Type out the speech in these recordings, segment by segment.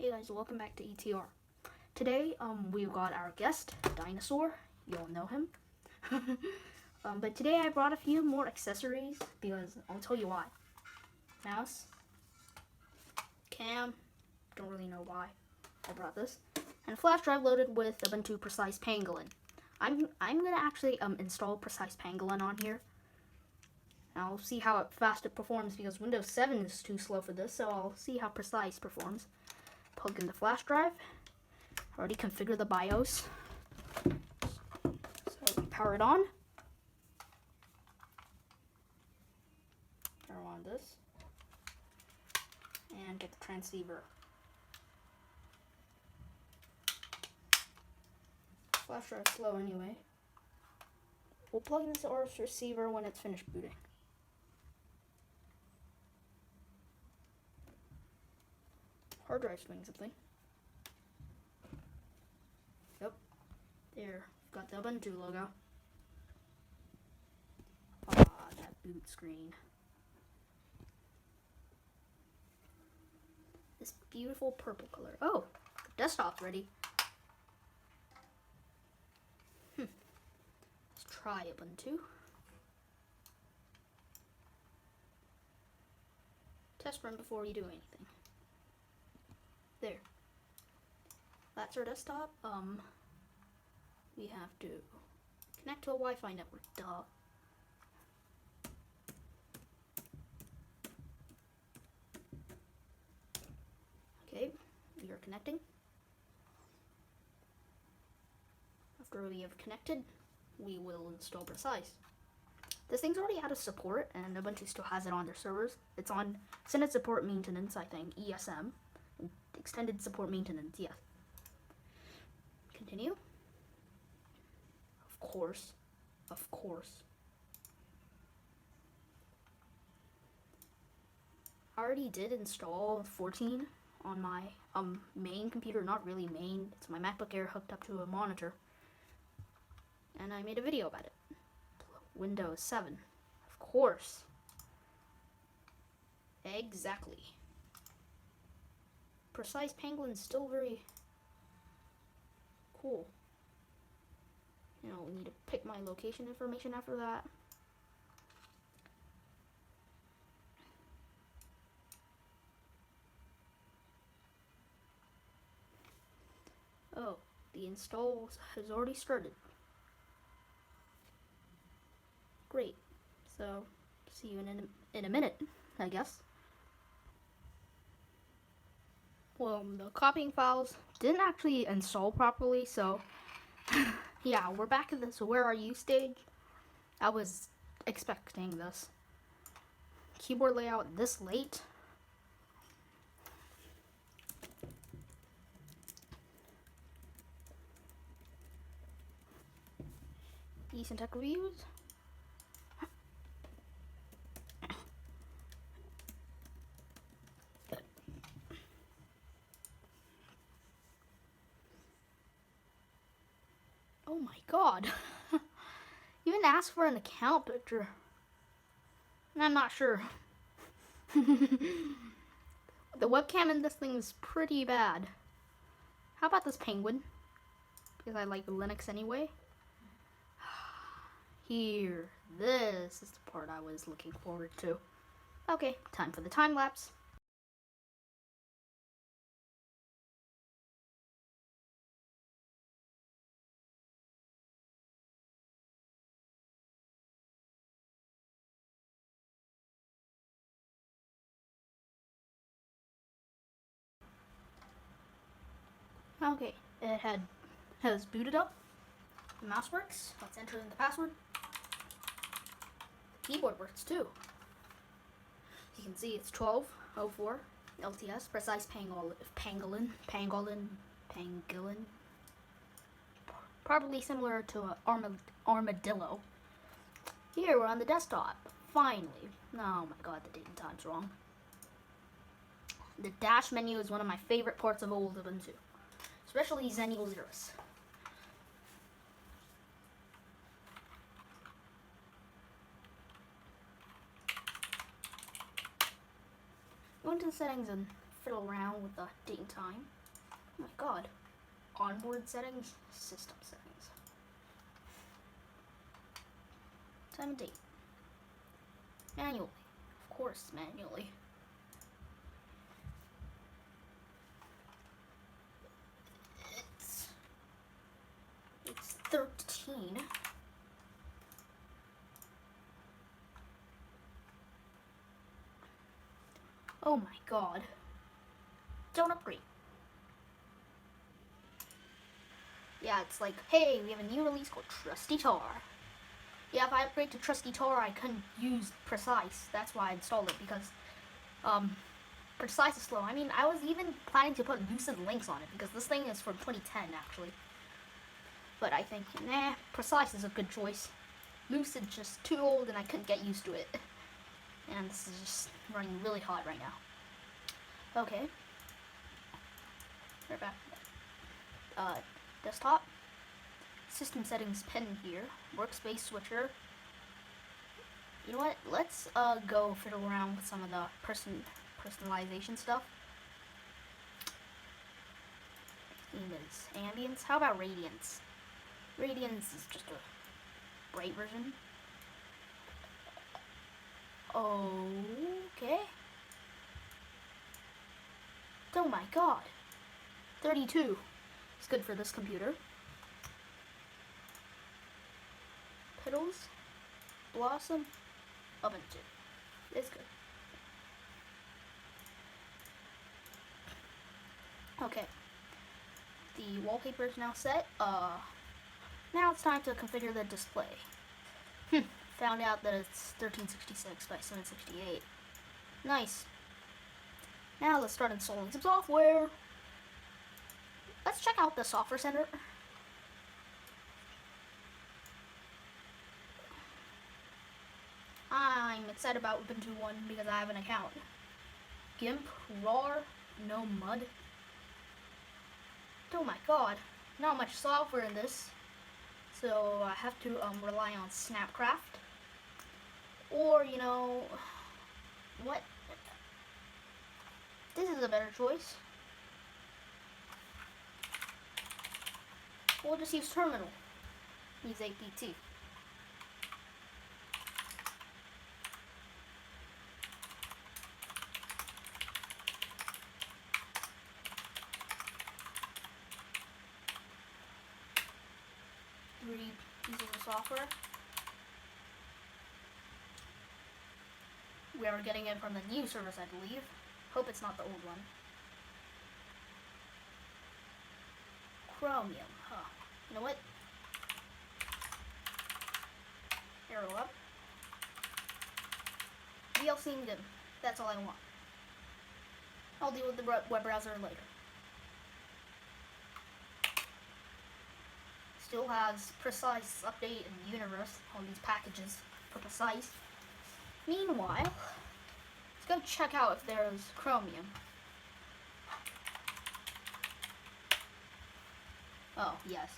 Hey guys, welcome back to ETR. Today, we've got our guest, DINOSAUR. You all know him. But today I brought a few more accessories because I'll tell you why. Mouse, cam, don't really know why I brought this, and a flash drive loaded with Ubuntu Precise Pangolin. I'm gonna actually install Precise Pangolin on here. And I'll see how fast it performs because Windows 7 is too slow for this, so I'll see how Precise performs. Plug in the flash drive. Already configured the BIOS. So we power it on. Power on this. And get the transceiver. Flash drive slow anyway. We'll plug in this ORS receiver when it's finished booting. Hard drive's doing something. Yep. There. Got the Ubuntu logo. Ah, that boot screen. This beautiful purple color. Oh, the desktop's ready. Let's try Ubuntu. Test run before you do anything. There. That's our desktop. We have to connect to a Wi-Fi network. Duh. Okay, we are connecting. After we have connected, we will install Precise. This thing's already out of support, and Ubuntu still has it on their servers. It's on Extended Support Maintenance, I think, ESM. Extended Support Maintenance, yes. Continue. Of course. Of course. I already did install 14 on my main computer. Not really main. It's my MacBook Air hooked up to a monitor. And I made a video about it. Windows 7. Of course. Exactly. Precise Pangolin's still very cool. You know, we need to pick my location information after that. Oh, the install has already started. Great. So, see you in a minute, I guess. Well, the copying files didn't actually install properly, so yeah, we're back at this where are you stage. I was expecting this. Keyboard layout this late. Decent tech reviews. Oh my god. You even asked for an account picture. I'm not sure. The webcam in this thing is pretty bad. How about this penguin? Because I like Linux anyway. Here. This is the part I was looking forward to. Okay, time for the time lapse. Okay, it has booted up. The mouse works. Let's enter in the password. The keyboard works too. You can see it's 1204 LTS Precise Pangolin. Probably similar to an armadillo. Here we're on the desktop. Finally. Oh my god, the date and time's wrong. The dash menu is one of my favorite parts of old Ubuntu. Especially Xennial Xeris. Go into the settings and fiddle around with the date and time. Oh my god. Onboard settings, system settings. Time and date. Manually. Of course, manually. It's 13. Oh my god. Don't upgrade. Yeah, it's like, hey, we have a new release called Trusty Tar. Yeah, if I upgrade to Trusty Tar, I couldn't use Precise. That's why I installed it, because Precise is slow. I mean, I was even planning to put Lucid links on it, because this thing is from 2010, actually. But I think, nah, Precise is a good choice. Lucid's just too old, and I couldn't get used to it. And this is just running really hot right now. Okay. We're back. Desktop. System settings pin here. Workspace switcher. You know what? Let's go fiddle around with some of the personalization stuff. Theme is ambience. How about radiance? Radiance is just a bright version. Okay. Oh my god. 32. It's good for this computer. Petals. Blossom. Ubuntu. It's good. Okay. The wallpaper is now set. Now it's time to configure the display. Found out that it's 1366 by 768. Nice. Now let's start installing some software. Let's check out the software center. I'm excited about Ubuntu 1 because I have an account. GIMP, RAR, no mud. Oh my god, not much software in this. So I have to rely on Snapcraft. Or, you know, what? This is a better choice. We'll just use Terminal. Use APT. Three pieces of software. We are getting it from the new service, I believe. Hope it's not the old one. Chromium, huh? You know what? Arrow up. VLC and GIMP. That's all I want. I'll deal with the web browser later. Still has Precise Update and Universe on these packages for Precise. Meanwhile, let's go check out if there's Chromium. Oh, yes.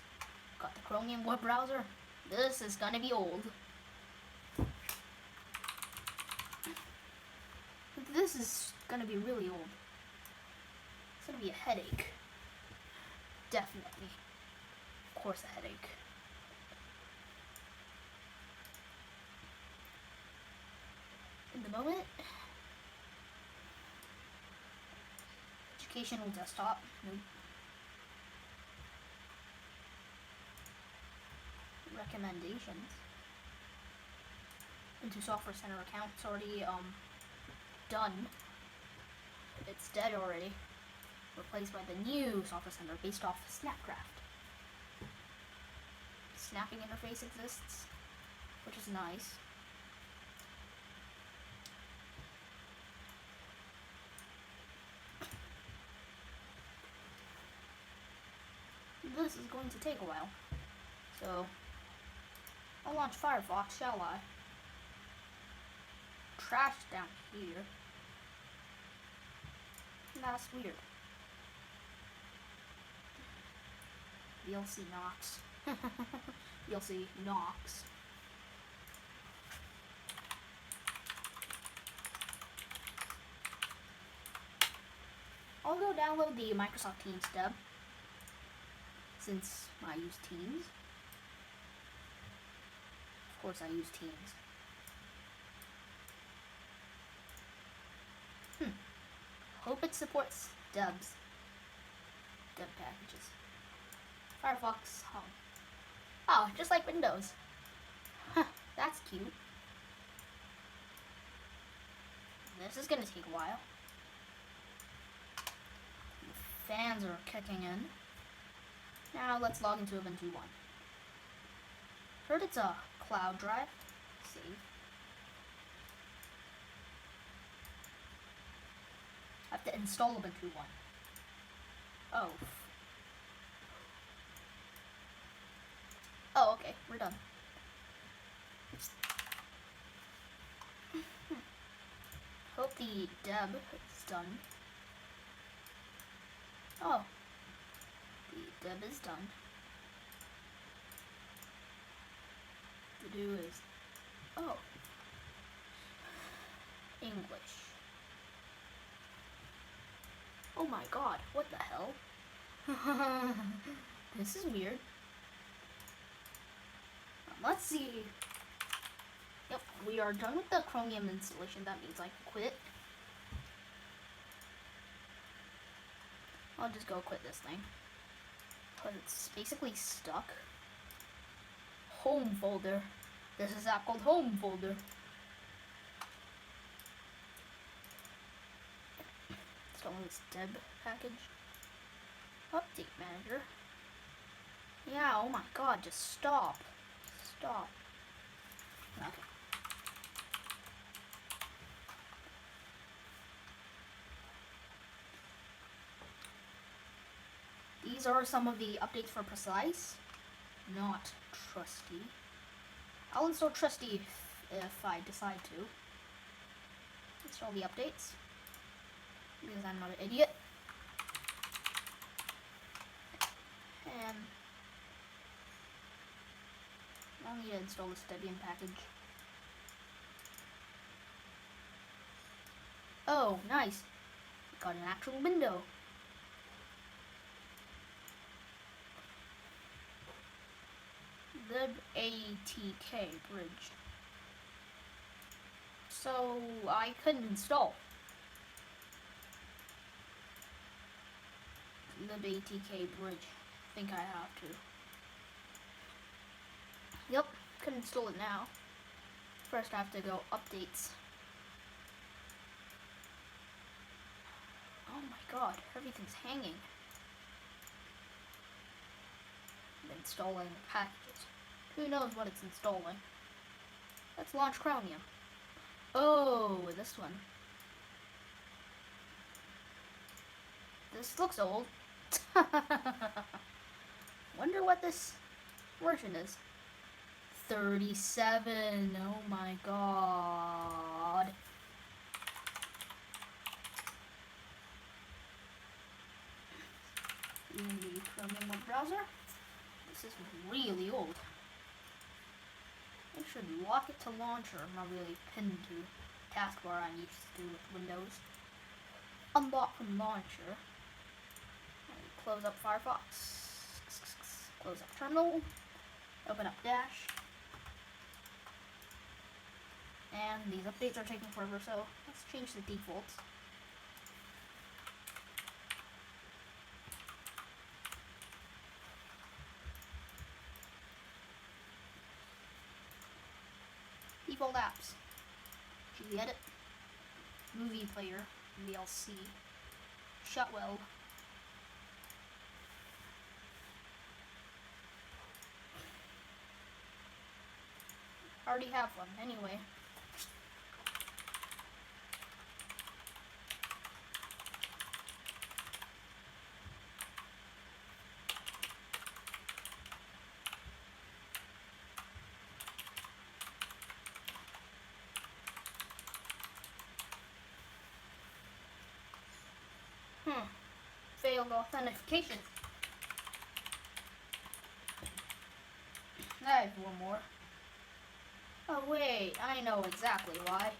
Got the Chromium web browser. This is gonna be old. This is gonna be really old. It's gonna be a headache. Definitely. Of course, a headache. In the moment. Educational desktop. Nope. Recommendations. Into Software Center account. It's already done. It's dead already. Replaced by the new Software Center based off Snapcraft. Snapping interface exists, which is nice. This is going to take a while. So, I'll launch Firefox, shall I? Trash down here. That's weird. VLC Knox. VLC Knox. download the Microsoft Teams deb, since I use Teams. Of course I use Teams. Hope it supports debs. Deb packages. Firefox Home. Oh, just like Windows. Huh, that's cute. This is gonna take a while. The fans are kicking in. Now let's log into Ubuntu 1. Heard it's a cloud drive. Save. I have to install Ubuntu 1. Oh. Oh, okay, we're done. Hope the deb is done. Oh. The deb is done. To do is, oh, English. Oh my god, what the hell? This is weird. Let's see. Yep, we are done with the Chromium installation. That means I can quit. I'll just go quit this thing. Because it's basically stuck. Home folder. This is app called Home folder. Installing this deb package. Update manager. Yeah, oh my god, just stop. Stop. Okay. These are some of the updates for Precise. Not Trusty. I'll install Trusty if I decide to. Install the updates. Because I'm not an idiot. And I'll need to install this Debian package. Oh, nice. Got an actual window. The ATK bridge. So I couldn't install the ATK bridge. I think I have to. Yep, couldn't install it now. First I have to go updates. Oh my god, everything's hanging. I'm installing packages. Who knows what it's installing? Let's launch Chromium. Oh, this one. This looks old. Wonder what this version is. 37. Oh my god. In the Chromium web browser. This is really old. I should lock it to launcher. I'm not really pinned to taskbar. I'm used to with Windows. Unlock from launcher. Close up Firefox. Close up terminal. Open up Dash. And these updates are taking forever, so let's change the defaults. Default apps. Should edit. Movie player. VLC. Shotwell. I already have one anyway. Failed authentication. I have one more. Oh wait, I know exactly why.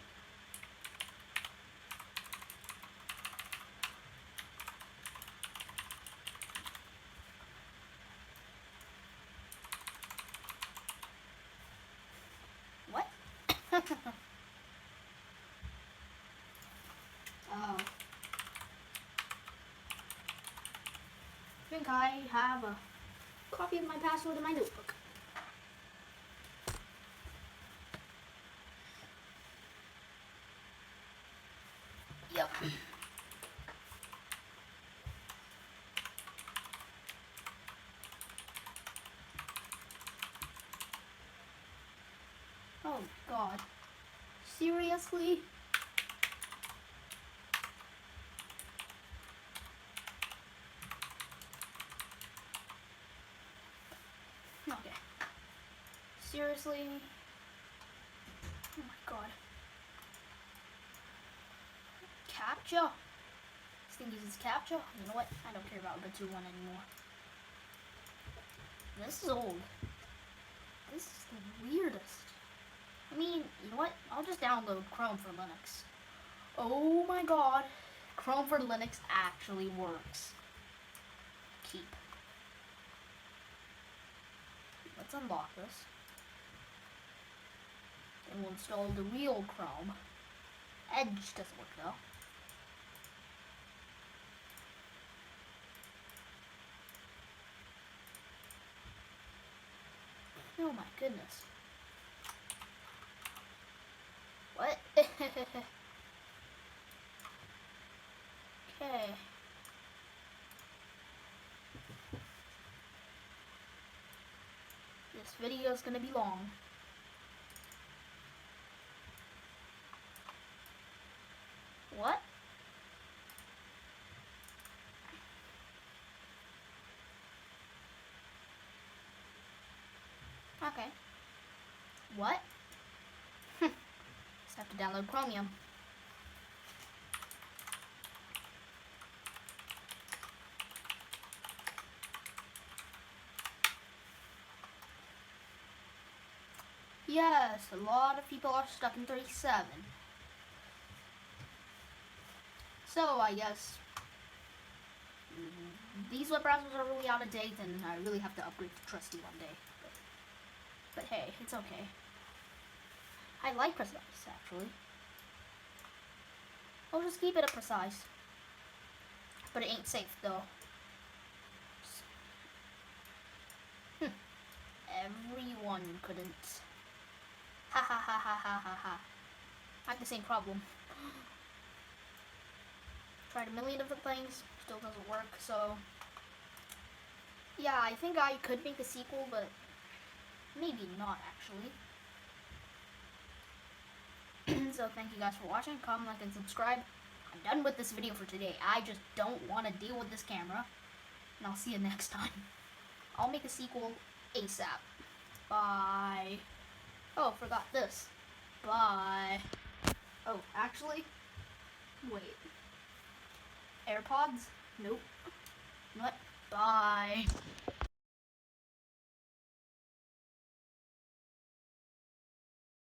I think I have a copy of my password in my notebook. Yep. Oh God. Seriously? Okay. Seriously? Oh my God. CAPTCHA? This thing uses CAPTCHA? You know what? I don't care about Ubuntu 1 anymore. This is old. This is the weirdest. I mean, you know what? I'll just download Chrome for Linux. Oh my God. Chrome for Linux actually works. Keep. Let's unlock this. And we'll install the real Chrome. Edge doesn't work though. Oh my goodness. What? Okay. This video is gonna be long. What? Okay. What? Just have to download Chromium. Yes, a lot of people are stuck in 37. So I guess these web browsers are really out of date and I really have to upgrade to Trusty one day. But hey, it's okay. I like precise, actually. I'll just keep it at precise. But it ain't safe, though. Everyone couldn't. Ha ha ha ha ha ha ha. I have the same problem. Tried a million different things, still doesn't work, so... Yeah, I think I could make a sequel, but maybe not, actually. So thank you guys for watching, comment, like, and subscribe. I'm done with this video for today. I just don't want to deal with this camera. And I'll see you next time. I'll make a sequel ASAP. Bye. Oh, forgot this. Bye. Oh, actually, wait. AirPods? Nope. What? Bye.